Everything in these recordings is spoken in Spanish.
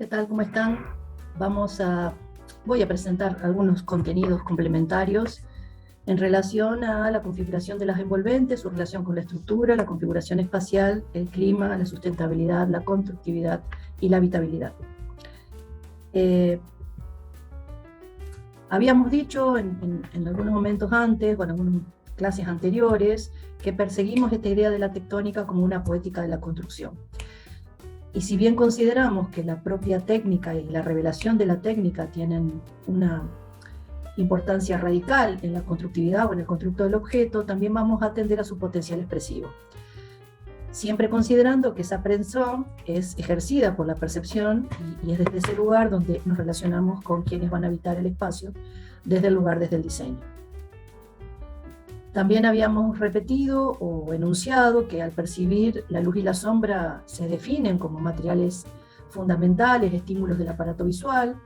¿Qué tal? ¿Cómo están? Voy a presentar algunos contenidos complementarios en relación a la configuración de las envolventes, su relación con la estructura, la configuración espacial, el clima, la sustentabilidad, la constructividad y la habitabilidad. Habíamos dicho en algunos momentos antes, o en algunas clases anteriores, que perseguimos esta idea de la tectónica como una poética de la construcción. Y si bien consideramos que la propia técnica y la revelación de la técnica tienen una importancia radical en la constructividad o en el constructo del objeto, también vamos a atender a su potencial expresivo. Siempre considerando que esa aprehensión es ejercida por la percepción y es desde ese lugar donde nos relacionamos con quienes van a habitar el espacio, desde el lugar, desde el diseño. También habíamos repetido o enunciado que al percibir la luz y la sombra se definen como materiales fundamentales, estímulos del aparato visual,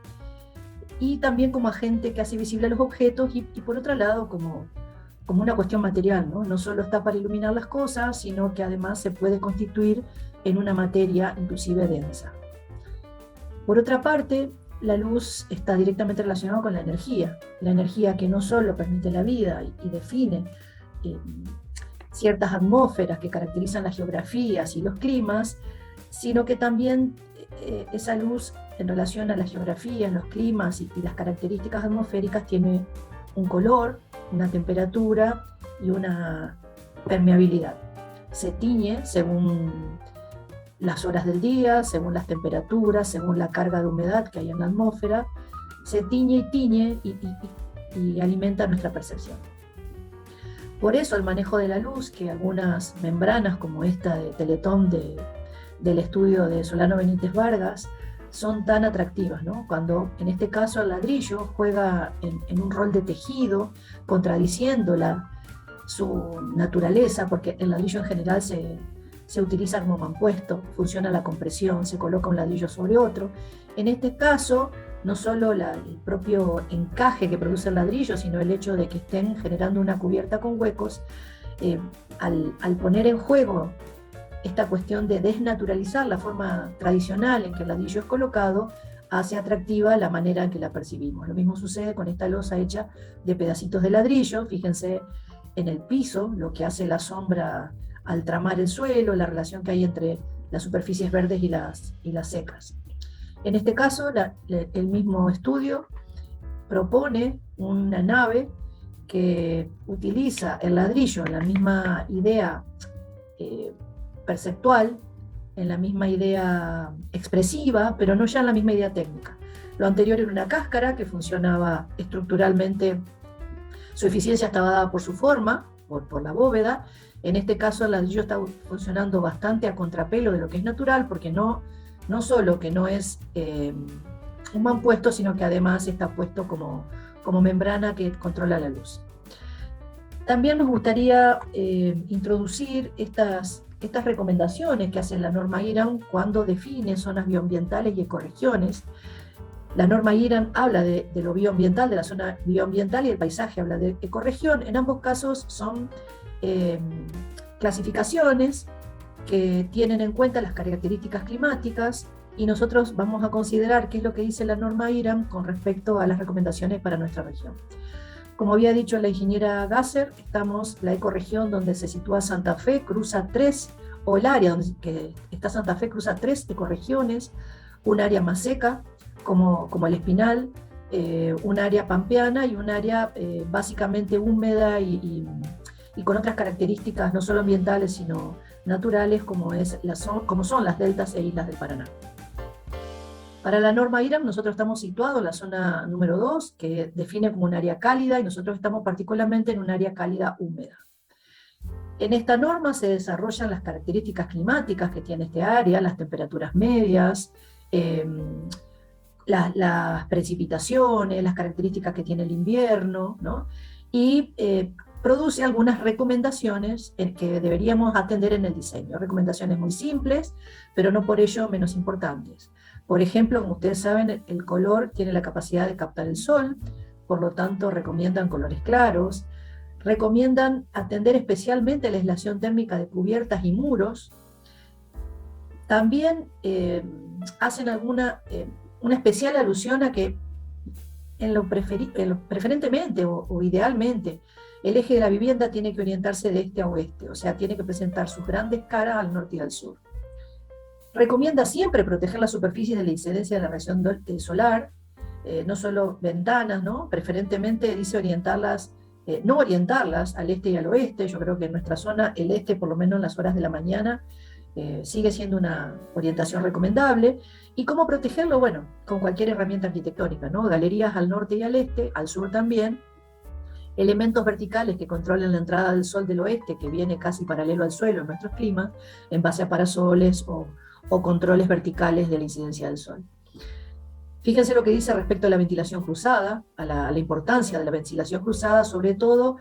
y también como agente que hace visible a los objetos y por otro lado como una cuestión material, ¿no? No solo está para iluminar las cosas, sino que además se puede constituir en una materia inclusive densa. Por otra parte, la luz está directamente relacionada con la energía que no solo permite la vida y define ciertas atmósferas que caracterizan las geografías y los climas, sino que también esa luz en relación a las geografías, los climas y las características atmosféricas tiene un color, una temperatura y una permeabilidad. Se tiñe según las horas del día, según las temperaturas, según la carga de humedad que hay en la atmósfera, se tiñe y alimenta nuestra percepción. Por eso el manejo de la luz, que algunas membranas como esta de Teletón del estudio de Solano Benítez Vargas son tan atractivas, ¿no? Cuando en este caso el ladrillo juega en un rol de tejido, contradiciendo su naturaleza, porque el ladrillo en general se utiliza como mampuesto, funciona la compresión, se coloca un ladrillo sobre otro. En este caso, no solo el propio encaje que produce el ladrillo, sino el hecho de que estén generando una cubierta con huecos, al poner en juego esta cuestión de desnaturalizar la forma tradicional en que el ladrillo es colocado, hace atractiva la manera en que la percibimos. Lo mismo sucede con esta losa hecha de pedacitos de ladrillo. Fíjense en el piso, lo que hace la sombra al tramar el suelo, la relación que hay entre las superficies verdes y las secas. En este caso, el mismo estudio propone una nave que utiliza el ladrillo en la misma idea perceptual, en la misma idea expresiva, pero no ya en la misma idea técnica. Lo anterior era una cáscara que funcionaba estructuralmente, su eficiencia estaba dada por su forma, por la bóveda. En este caso el ladrillo está funcionando bastante a contrapelo de lo que es natural, porque no solo que no es un mampuesto, sino que además está puesto como membrana que controla la luz. También nos gustaría introducir estas recomendaciones que hace la norma IRAM cuando define zonas bioambientales y ecorregiones. La norma IRAM habla de lo bioambiental, de la zona bioambiental, y el paisaje habla de ecorregión. En ambos casos son clasificaciones que tienen en cuenta las características climáticas, y nosotros vamos a considerar qué es lo que dice la norma IRAM con respecto a las recomendaciones para nuestra región. Como había dicho la ingeniera Gasser, la ecorregión donde se sitúa Santa Fe cruza o el área donde está Santa Fe cruza 3 ecorregiones: un área más seca, como el Espinal, un área pampeana y un área básicamente húmeda y con otras características no solo ambientales sino naturales, como son las deltas e islas del Paraná. Para la norma IRAM nosotros estamos situados en la zona número 2, que define como un área cálida, y nosotros estamos particularmente en un área cálida húmeda. En esta norma se desarrollan las características climáticas que tiene este área, las temperaturas medias, las precipitaciones, las características que tiene el invierno, ¿no? Y produce algunas recomendaciones que deberíamos atender en el diseño. Recomendaciones muy simples, pero no por ello menos importantes. Por ejemplo, como ustedes saben, el color tiene la capacidad de captar el sol, por lo tanto recomiendan colores claros. Recomiendan atender especialmente la aislación térmica de cubiertas y muros. También hacen una especial alusión a que preferentemente o idealmente el eje de la vivienda tiene que orientarse de este a oeste, o sea, tiene que presentar sus grandes caras al norte y al sur. Recomienda siempre proteger las superficies de la incidencia de la radiación solar, no solo ventanas, ¿no? Preferentemente dice no orientarlas al este y al oeste. Yo creo que en nuestra zona el este, por lo menos en las horas de la mañana, sigue siendo una orientación recomendable. ¿Y cómo protegerlo? Bueno, con cualquier herramienta arquitectónica, ¿no? Galerías al norte y al este, al sur también, elementos verticales que controlen la entrada del sol del oeste, que viene casi paralelo al suelo en nuestros climas, en base a parasoles o controles verticales de la incidencia del sol. Fíjense lo que dice respecto a la ventilación cruzada, a la importancia de la ventilación cruzada, sobre todo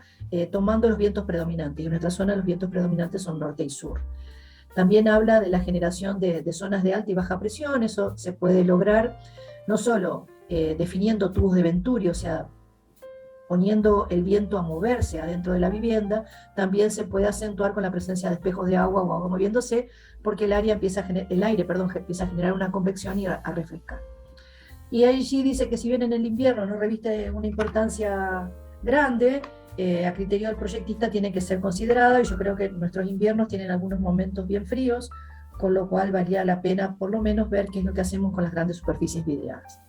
tomando los vientos predominantes. Y en nuestra zona los vientos predominantes son norte y sur. También habla de la generación de zonas de alta y baja presión. Eso se puede lograr no solo definiendo tubos de Venturi, o sea, poniendo el viento a moverse adentro de la vivienda, también se puede acentuar con la presencia de espejos de agua o agua moviéndose, porque el aire empieza a generar una convección y a refrescar. Y allí dice que si bien en el invierno no reviste una importancia grande, a criterio del proyectista tiene que ser considerada, y yo creo que nuestros inviernos tienen algunos momentos bien fríos, con lo cual valía la pena por lo menos ver qué es lo que hacemos con las grandes superficies vidriadas.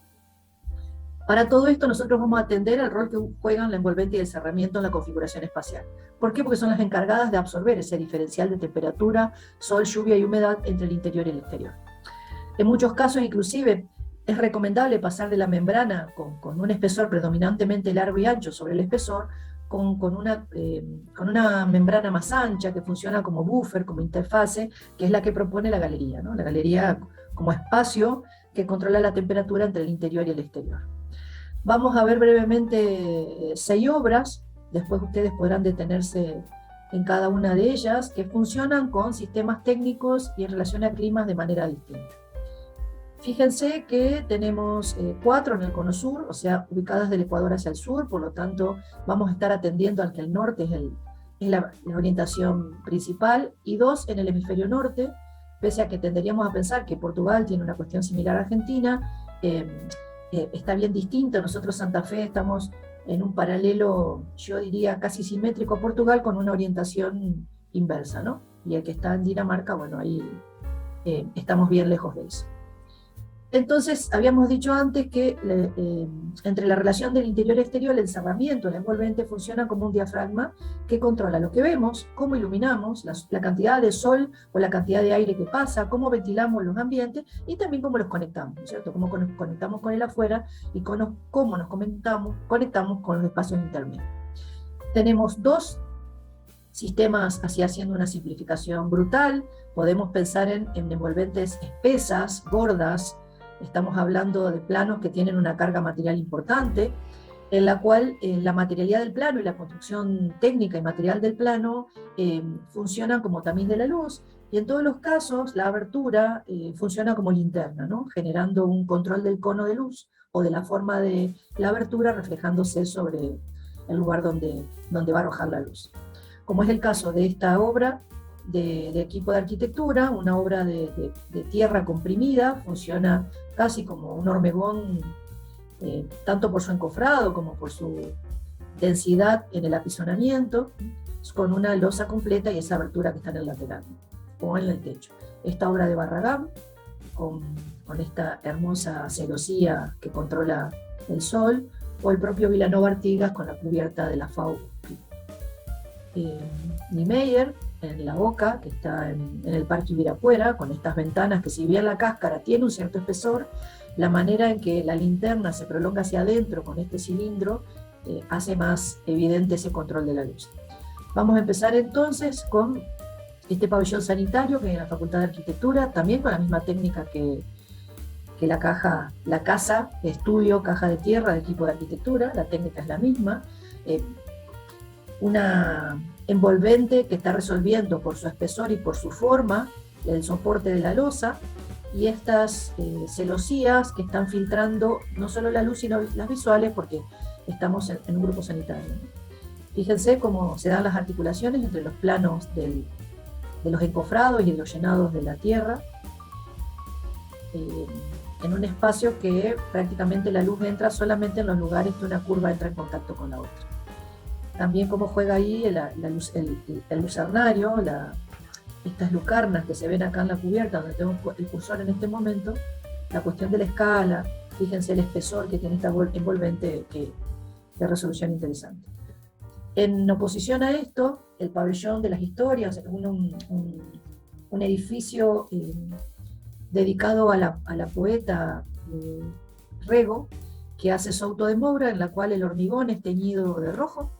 Para todo esto nosotros vamos a atender al rol que juegan la envolvente y el cerramiento en la configuración espacial. ¿Por qué? Porque son las encargadas de absorber ese diferencial de temperatura, sol, lluvia y humedad entre el interior y el exterior. En muchos casos inclusive es recomendable pasar de la membrana con un espesor predominantemente largo y ancho sobre el espesor, con una membrana más ancha que funciona como buffer, como interfase, que es la que propone la galería, ¿no? La galería como espacio que controla la temperatura entre el interior y el exterior. Vamos a ver brevemente 6 obras, después ustedes podrán detenerse en cada una de ellas, que funcionan con sistemas técnicos y en relación a climas de manera distinta. Fíjense que tenemos 4 en el cono sur, o sea, ubicadas del Ecuador hacia el sur, por lo tanto vamos a estar atendiendo al que el norte es la orientación principal, y 2 en el hemisferio norte, pese a que tenderíamos a pensar que Portugal tiene una cuestión similar a Argentina, está bien distinto. Nosotros Santa Fe estamos en un paralelo, yo diría casi simétrico a Portugal, con una orientación inversa, ¿no? Y el que está en Dinamarca, bueno, ahí estamos bien lejos de eso. Entonces, habíamos dicho antes que entre la relación del interior y exterior, el encerramiento, el envolvente, funciona como un diafragma que controla lo que vemos, cómo iluminamos, la cantidad de sol o la cantidad de aire que pasa, cómo ventilamos los ambientes y también cómo los conectamos, ¿cierto? Cómo nos conectamos con el afuera y cómo nos conectamos con los espacios intermedios. Tenemos 2 sistemas, así haciendo una simplificación brutal. Podemos pensar en envolventes espesas, gordas. Estamos hablando de planos que tienen una carga material importante, en la cual la materialidad del plano y la construcción técnica y material del plano funcionan como tamiz de la luz, y en todos los casos la abertura funciona como linterna, ¿no? Generando un control del cono de luz o de la forma de la abertura reflejándose sobre el lugar donde va a arrojar la luz. Como es el caso de esta obra de equipo de arquitectura, una obra de tierra comprimida, funciona casi como un hormigón, tanto por su encofrado como por su densidad en el apisonamiento, con una losa completa y esa abertura que está en el lateral o en el techo. Esta obra de Barragán, con esta hermosa celosía que controla el sol, o el propio Vilanova Artigas con la cubierta de la FAU. Niemeyer en La Boca, que está en el Parque Ibirapuera, con estas ventanas que, si bien la cáscara tiene un cierto espesor, la manera en que la linterna se prolonga hacia adentro con este cilindro hace más evidente ese control de la luz. Vamos a empezar entonces con este pabellón sanitario que en la Facultad de Arquitectura, también con la misma técnica que la casa, estudio, caja de tierra de equipo de arquitectura. La técnica es la misma. Una envolvente que está resolviendo por su espesor y por su forma el soporte de la losa, y estas celosías que están filtrando no solo la luz sino las visuales, porque estamos en un grupo sanitario. Fíjense cómo se dan las articulaciones entre los planos de los encofrados y los llenados de la tierra. en un espacio que prácticamente la luz entra solamente en los lugares que una curva entra en contacto con la otra. También cómo juega ahí el lucernario, estas lucarnas que se ven acá en la cubierta, donde tengo el cursor en este momento, la cuestión de la escala, fíjense el espesor que tiene esta envolvente, que de resolución interesante. En oposición a esto, el pabellón de las historias, un edificio dedicado a la poeta Rego, que hace su auto de Moura, en la cual el hormigón es teñido de rojo,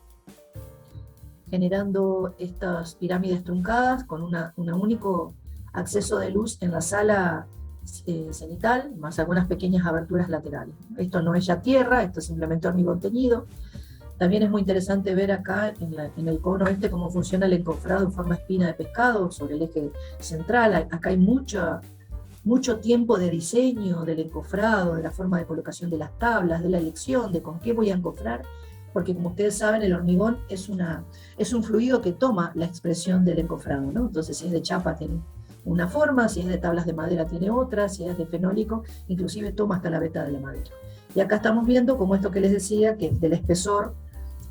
generando estas pirámides truncadas con un único acceso de luz en la sala cenital, más algunas pequeñas aberturas laterales. Esto no es ya tierra, esto es simplemente hormigón teñido. También es muy interesante ver acá en el cono cómo funciona el encofrado en forma espina de pescado sobre el eje central. Acá hay mucho tiempo de diseño del encofrado, de la forma de colocación de las tablas, de la elección, de con qué voy a encofrar, porque como ustedes saben, el hormigón es un fluido que toma la expresión del encofrado, ¿no? Entonces, si es de chapa tiene una forma, si es de tablas de madera tiene otra, si es de fenólico, inclusive toma hasta la veta de la madera. Y acá estamos viendo como esto que les decía, que del espesor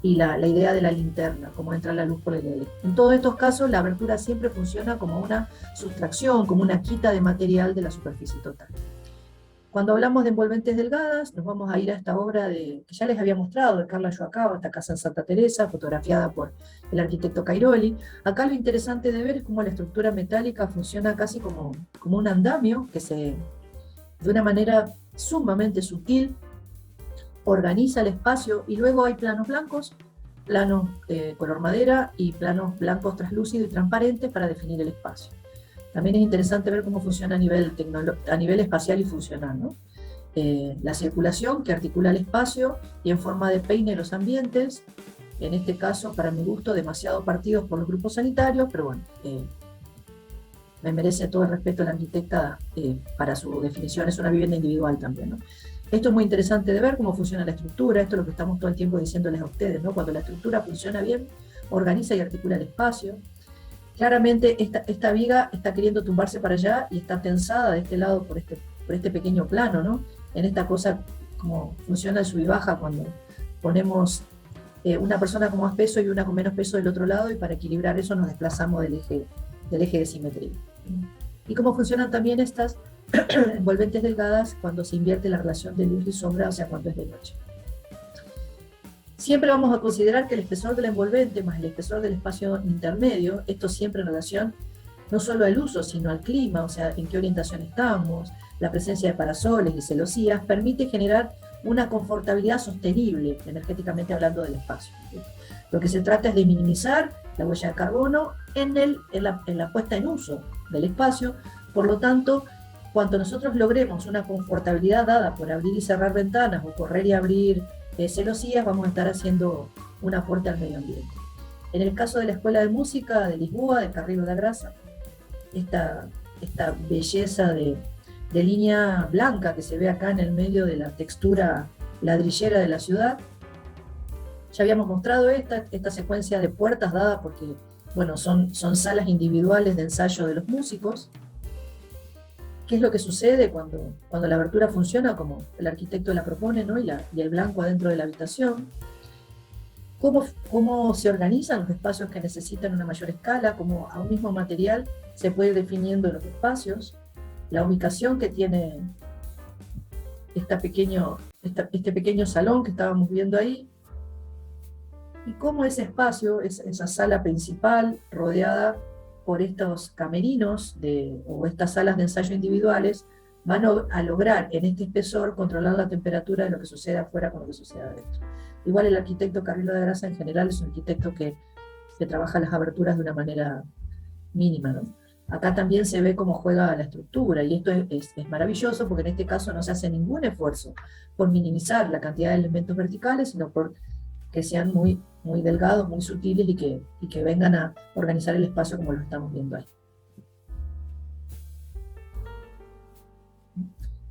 y la idea de la linterna, cómo entra la luz por el LED. En todos estos casos, la abertura siempre funciona como una sustracción, como una quita de material de la superficie total. Cuando hablamos de envolventes delgadas, nos vamos a ir a esta obra que ya les había mostrado, de Carla Joacao, esta casa en Santa Teresa, fotografiada por el arquitecto Cairoli. Acá lo interesante de ver es cómo la estructura metálica funciona casi como un andamio, que de una manera sumamente sutil organiza el espacio, y luego hay planos blancos, planos color madera y planos blancos translúcidos y transparentes para definir el espacio. También es interesante ver cómo funciona a nivel espacial y funcional, ¿no? La circulación que articula el espacio y en forma de peine los ambientes, en este caso, para mi gusto, demasiado partidos por los grupos sanitarios, pero bueno, me merece todo el respeto a la arquitecta para su definición, es una vivienda individual también, ¿no? Esto es muy interesante de ver cómo funciona la estructura, esto es lo que estamos todo el tiempo diciéndoles a ustedes, ¿no? Cuando la estructura funciona bien, organiza y articula el espacio. Claramente esta viga está queriendo tumbarse para allá y está tensada de este lado por este pequeño plano, ¿no? En esta cosa, como funciona el sub y baja cuando ponemos una persona con más peso y una con menos peso del otro lado, y para equilibrar eso nos desplazamos del eje de simetría. Y cómo funcionan también estas envolventes delgadas cuando se invierte la relación de luz y sombra, o sea, cuando es de noche. Siempre vamos a considerar que el espesor del envolvente más el espesor del espacio intermedio, esto siempre en relación no solo al uso, sino al clima, o sea, en qué orientación estamos, la presencia de parasoles y celosías, permite generar una confortabilidad sostenible, energéticamente hablando, del espacio. Lo que se trata es de minimizar la huella de carbono en la puesta en uso del espacio. Por lo tanto, cuando nosotros logremos una confortabilidad dada por abrir y cerrar ventanas o correr y abrir celosías, vamos a estar haciendo un aporte al medio ambiente. En el caso de la Escuela de Música de Lisboa, de Carrillo da Graça, esta belleza de línea blanca que se ve acá en el medio de la textura ladrillera de la ciudad, ya habíamos mostrado esta secuencia de puertas dada porque, bueno, son salas individuales de ensayo de los músicos. ¿Qué es lo que sucede cuando la abertura funciona como el arquitecto la propone, ¿no? y el blanco adentro de la habitación? ¿Cómo se organizan los espacios que necesitan una mayor escala? ¿Cómo a un mismo material se puede ir definiendo los espacios? La ubicación que tiene este pequeño salón que estábamos viendo ahí. Y cómo ese espacio, esa sala principal, rodeada por estos camerinos o estas salas de ensayo individuales, van a lograr en este espesor controlar la temperatura de lo que sucede afuera con lo que sucede adentro. Igual el arquitecto Carrillo da Graça en general es un arquitecto que trabaja las aberturas de una manera mínima, ¿no? Acá también se ve cómo juega la estructura, y esto es maravilloso porque en este caso no se hace ningún esfuerzo por minimizar la cantidad de elementos verticales, sino por que sean muy, muy delgados, muy sutiles y que vengan a organizar el espacio como lo estamos viendo ahí.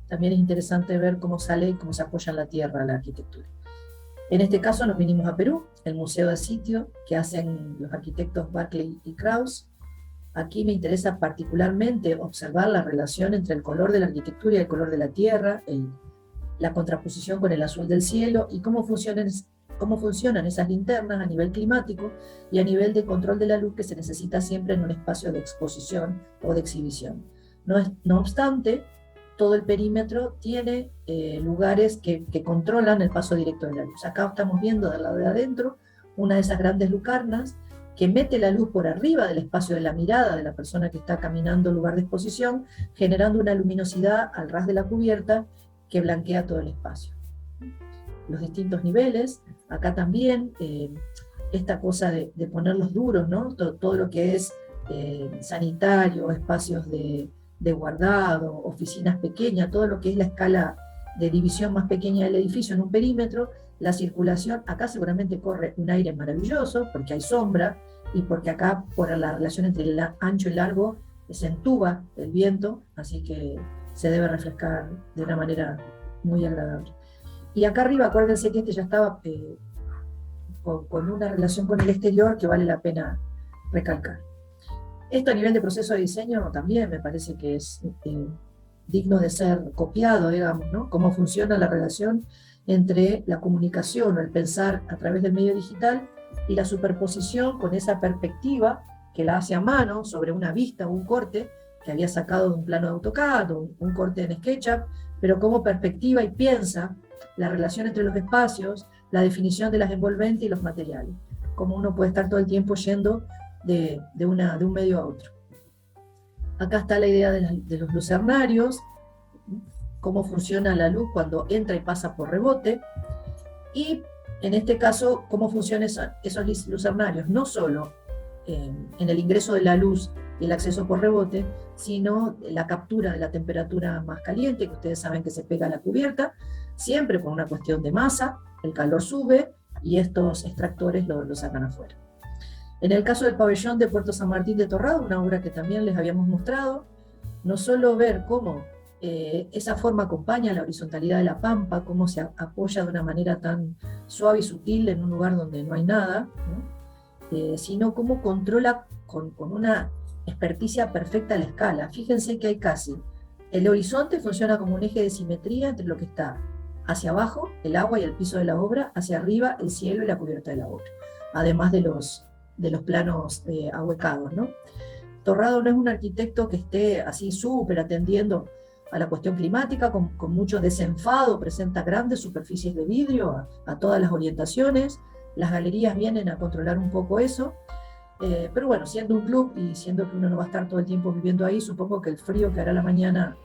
También es interesante ver cómo sale y cómo se apoya en la tierra la arquitectura. En este caso nos vinimos a Perú, el Museo de Sitio, que hacen los arquitectos Barclay y Kraus, Aquí me interesa particularmente observar la relación entre el color de la arquitectura y el color de la tierra, la contraposición con el azul del cielo y cómo funcionan esas linternas a nivel climático y a nivel de control de la luz que se necesita siempre en un espacio de exposición o de exhibición. No obstante, todo el perímetro tiene lugares que controlan el paso directo de la luz. Acá estamos viendo del lado de adentro una de esas grandes lucarnas que mete la luz por arriba del espacio de la mirada de la persona que está caminando en lugar de exposición, generando una luminosidad al ras de la cubierta que blanquea todo el espacio. Los distintos niveles, acá también esta cosa de ponerlos duros, ¿no? Todo lo que es sanitario, espacios de guardado, oficinas pequeñas, todo lo que es la escala de división más pequeña del edificio en un perímetro, la circulación, acá seguramente corre un aire maravilloso, porque hay sombra, y porque acá, por la relación entre el ancho y largo, se entuba el viento, así que se debe refrescar de una manera muy agradable. Y acá arriba, acuérdense que este ya estaba con una relación con el exterior que vale la pena recalcar. Esto a nivel de proceso de diseño también me parece que es digno de ser copiado, digamos, ¿no? Cómo funciona la relación entre la comunicación o el pensar a través del medio digital y la superposición con esa perspectiva que la hace a mano sobre una vista o un corte que había sacado de un plano de AutoCAD o un corte en SketchUp, pero como perspectiva y piensa la relación entre los espacios, la definición de las envolventes y los materiales, como uno puede estar todo el tiempo yendo de un medio a otro. Acá está la idea de los lucernarios, cómo funciona la luz cuando entra y pasa por rebote, y en este caso, cómo funcionan esos lucernarios, no solo en el ingreso de la luz y el acceso por rebote, sino la captura de la temperatura más caliente, que ustedes saben que se pega a la cubierta, siempre por una cuestión de masa, el calor sube y estos extractores lo sacan afuera. En el caso del pabellón de Puerto San Martín de Torrado, una obra que también les habíamos mostrado, no solo ver cómo esa forma acompaña la horizontalidad de la pampa, cómo se apoya de una manera tan suave y sutil en un lugar donde no hay nada, ¿no? Sino cómo controla con una experticia perfecta la escala. Fíjense que hay casi, el horizonte funciona como un eje de simetría entre lo que está hacia abajo, el agua y el piso de la obra, hacia arriba, el cielo y la cubierta de la obra, además de los planos ahuecados, ¿no? Torrado no es un arquitecto que esté así súper atendiendo a la cuestión climática, con mucho desenfado, presenta grandes superficies de vidrio a todas las orientaciones, las galerías vienen a controlar un poco eso, pero bueno, siendo un club y siendo que uno no va a estar todo el tiempo viviendo ahí, supongo que el frío que hará la mañana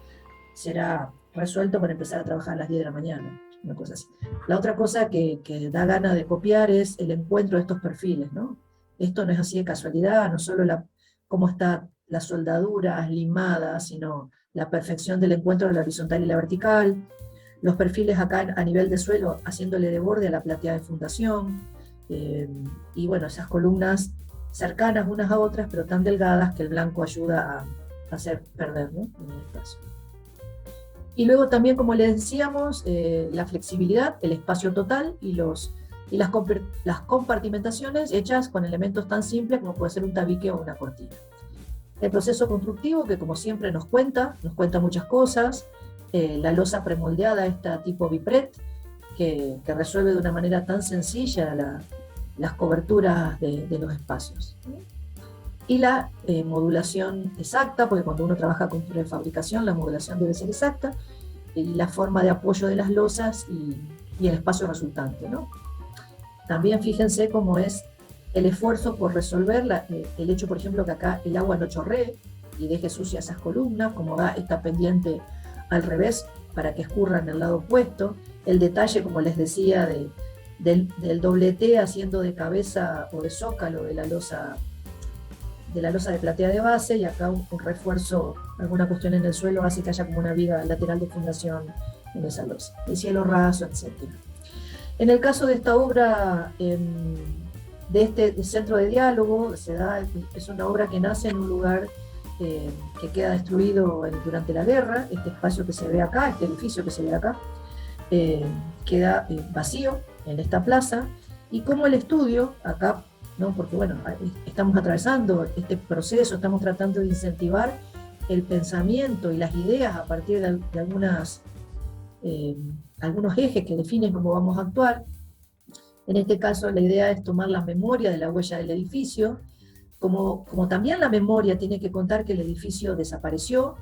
será resuelto para empezar a trabajar a las 10 de la mañana, una cosa así. La otra cosa que da gana de copiar es el encuentro de estos perfiles, ¿no? Esto no es así de casualidad, no solo cómo está las soldaduras limadas, sino la perfección del encuentro de la horizontal y la vertical, los perfiles acá a nivel de suelo haciéndole de borde a la platea de fundación, y bueno, esas columnas cercanas unas a otras, pero tan delgadas que el blanco ayuda a hacer perder, ¿no? En el caso. Y luego también, como les decíamos, la flexibilidad, el espacio total y las compartimentaciones hechas con elementos tan simples como puede ser un tabique o una cortina. El proceso constructivo, que como siempre nos cuenta muchas cosas, la losa premoldeada, esta tipo Bipret, que resuelve de una manera tan sencilla las coberturas de los espacios. Y la modulación exacta, porque cuando uno trabaja con prefabricación, la modulación debe ser exacta, y la forma de apoyo de las losas y el espacio resultante, ¿no? También fíjense cómo es el esfuerzo por resolver el hecho, por ejemplo, que acá el agua no chorree y deje sucia esas columnas, como da esta pendiente al revés para que escurra en el lado opuesto, el detalle, como les decía, del doblete haciendo de cabeza o de zócalo de la losa de platea de base, y acá un refuerzo, alguna cuestión en el suelo hace que haya como una viga lateral de fundación en esa losa, el cielo raso, etc. En el caso de esta obra, de este centro de diálogo, es una obra que nace en un lugar que queda destruido durante la guerra. Este espacio que se ve acá, este edificio que se ve acá, queda vacío en esta plaza, y como el estudio, acá ¿no? Porque bueno, estamos atravesando este proceso, estamos tratando de incentivar el pensamiento y las ideas a partir de algunos ejes que definen cómo vamos a actuar. En este caso, la idea es tomar la memoria de la huella del edificio, como también la memoria tiene que contar que el edificio desapareció.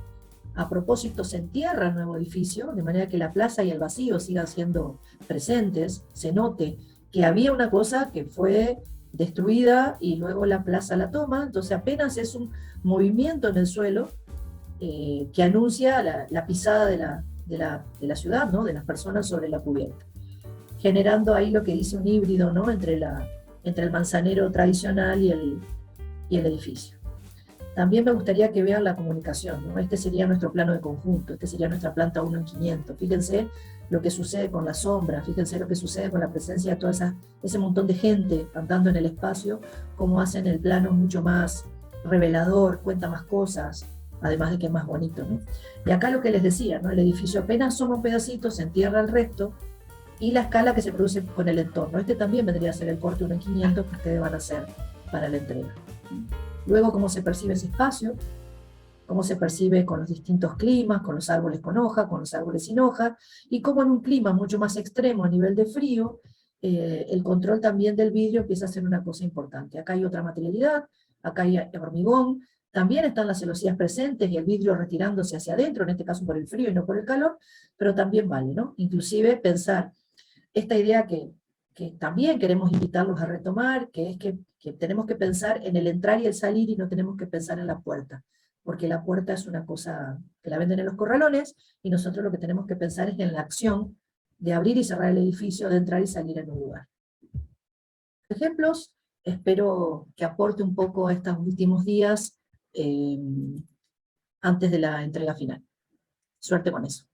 A propósito, se entierra el nuevo edificio, de manera que la plaza y el vacío sigan siendo presentes, se note que había una cosa que fue destruida y luego la plaza la toma, entonces apenas es un movimiento en el suelo que anuncia la pisada de la ciudad, ¿no? De las personas sobre la cubierta, generando ahí lo que dice un híbrido, ¿no? Entre el manzanero tradicional y el edificio. También me gustaría que vean la comunicación, ¿no? Este sería nuestro plano de conjunto, este sería nuestra planta 1 en 500. Fíjense lo que sucede con la sombra, fíjense lo que sucede con la presencia de ese montón de gente andando en el espacio, cómo hacen el plano mucho más revelador, cuenta más cosas, además de que es más bonito, ¿no? Y acá lo que les decía, ¿no? El edificio apenas soma un pedacito, se entierra el resto, y la escala que se produce con el entorno. Este también vendría a ser el corte 1 en 500 que ustedes van a hacer para la entrega. Luego, cómo se percibe ese espacio, cómo se percibe con los distintos climas, con los árboles con hoja, con los árboles sin hoja, y cómo en un clima mucho más extremo a nivel de frío, el control también del vidrio empieza a ser una cosa importante. Acá hay otra materialidad, acá hay hormigón, también están las celosías presentes y el vidrio retirándose hacia adentro, en este caso por el frío y no por el calor, pero también vale, ¿no? Inclusive pensar esta idea que también queremos invitarlos a retomar, que es que tenemos que pensar en el entrar y el salir y no tenemos que pensar en la puerta, porque la puerta es una cosa que la venden en los corralones y nosotros lo que tenemos que pensar es en la acción de abrir y cerrar el edificio, de entrar y salir en un lugar. Ejemplos, espero que aporte un poco a estos últimos días antes de la entrega final. Suerte con eso.